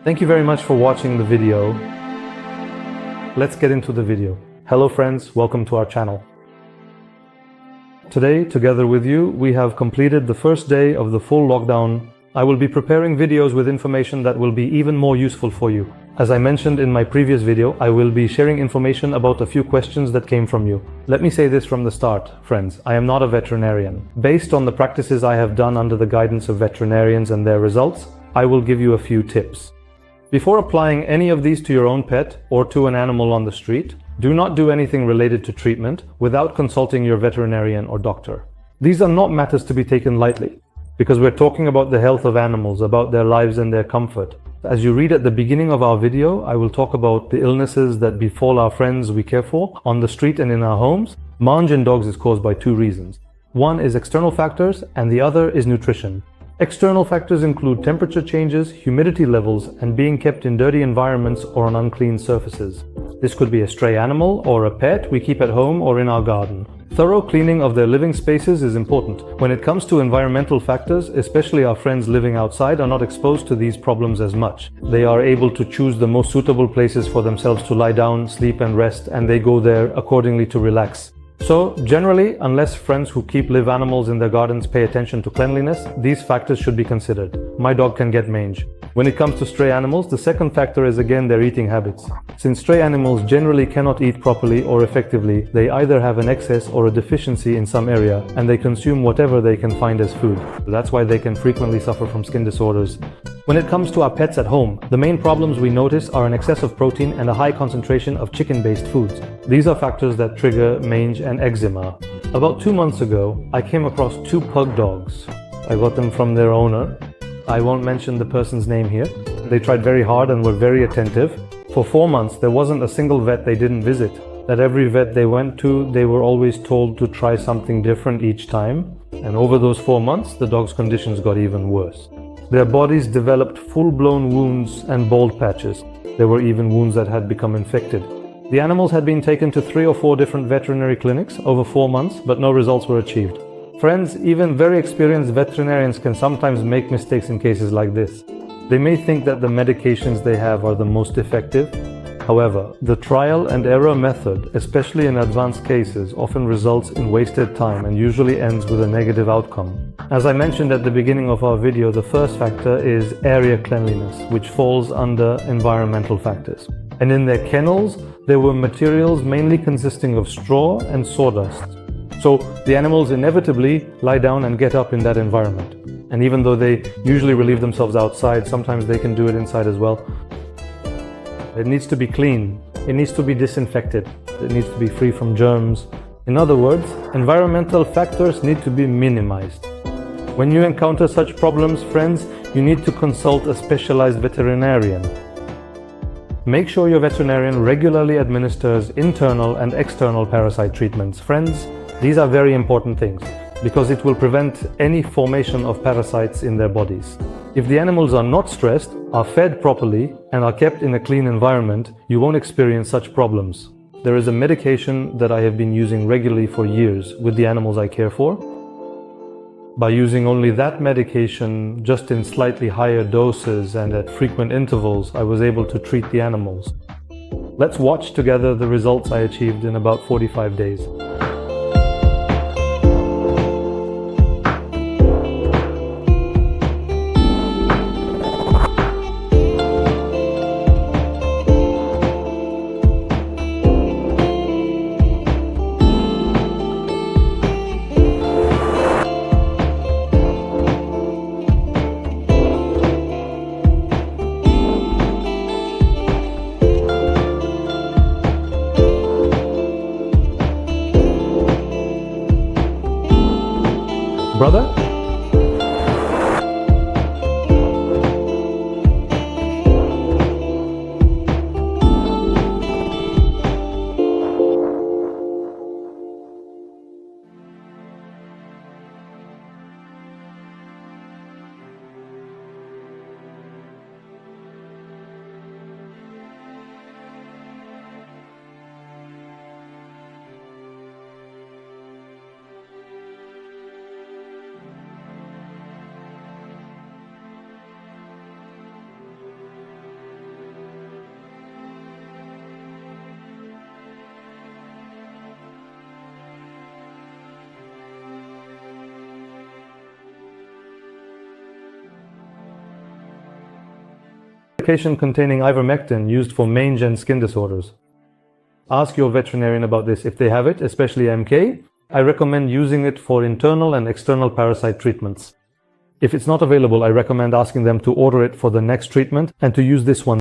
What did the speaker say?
Thank you very much for watching the video. Let's get into the video. Hello friends, welcome to our channel. Today, together with you, we have completed the first day of the full lockdown. I will be preparing videos with information that will be even more useful for you. As I mentioned in my previous video, I will be sharing information about a few questions that came from you. Let me say this from the start, friends. I am not a veterinarian. Based on the practices I have done under the guidance of veterinarians and their results, I will give you a few tips. Before applying any of these to your own pet or to an animal on the street, do not do anything related to treatment without consulting your veterinarian or doctor. These are not matters to be taken lightly, because we're talking about the health of animals, about their lives and their comfort. As you read at the beginning of our video, I will talk about the illnesses that befall our friends we care for on the street and in our homes. Mange in dogs is caused by two reasons. One is external factors and the other is nutrition. External factors include temperature changes, humidity levels, and being kept in dirty environments or on unclean surfaces. This could be a stray animal or a pet we keep at home or in our garden. Thorough cleaning of their living spaces is important. When it comes to environmental factors, especially our friends living outside are not exposed to these problems as much. They are able to choose the most suitable places for themselves to lie down, sleep and rest, and they go there accordingly to relax. So, generally, unless friends who keep live animals in their gardens pay attention to cleanliness, these factors should be considered. My dog can get mange. When it comes to stray animals, the second factor is again their eating habits. Since stray animals generally cannot eat properly or effectively, they either have an excess or a deficiency in some area, and they consume whatever they can find as food. That's why they can frequently suffer from skin disorders. When it comes to our pets at home, the main problems we notice are an excess of protein and a high concentration of chicken-based foods. These are factors that trigger mange and eczema. About 2 months ago, I came across two pug dogs. I got them from their owner. I won't mention the person's name here. They tried very hard and were very attentive. For 4 months, there wasn't a single vet they didn't visit. At every vet they went to, they were always told to try something different each time. And over those 4 months, the dog's conditions got even worse. Their bodies developed full-blown wounds and bald patches. There were even wounds that had become infected. The animals had been taken to 3 or 4 different veterinary clinics over 4 months, but no results were achieved. Friends, even very experienced veterinarians can sometimes make mistakes in cases like this. They may think that the medications they have are the most effective. However, the trial and error method, especially in advanced cases, often results in wasted time and usually ends with a negative outcome. As I mentioned at the beginning of our video, the first factor is area cleanliness, which falls under environmental factors. And in their kennels, there were materials mainly consisting of straw and sawdust. So the animals inevitably lie down and get up in that environment. And even though they usually relieve themselves outside, sometimes they can do it inside as well. It needs to be clean. It needs to be disinfected. It needs to be free from germs. In other words, environmental factors need to be minimized. When you encounter such problems, friends, you need to consult a specialized veterinarian. Make sure your veterinarian regularly administers internal and external parasite treatments. Friends, these are very important things because it will prevent any formation of parasites in their bodies. If the animals are not stressed, are fed properly, and are kept in a clean environment, you won't experience such problems. There is a medication that I have been using regularly for years with the animals I care for. By using only that medication, just in slightly higher doses and at frequent intervals, I was able to treat the animals. Let's watch together the results I achieved in about 45 days. Brother? medication containing ivermectin used for mange and skin disorders. Ask your veterinarian about this if they have it, especially MK. I recommend using it for internal and external parasite treatments. If it's not available, I recommend asking them to order it for the next treatment and to use this one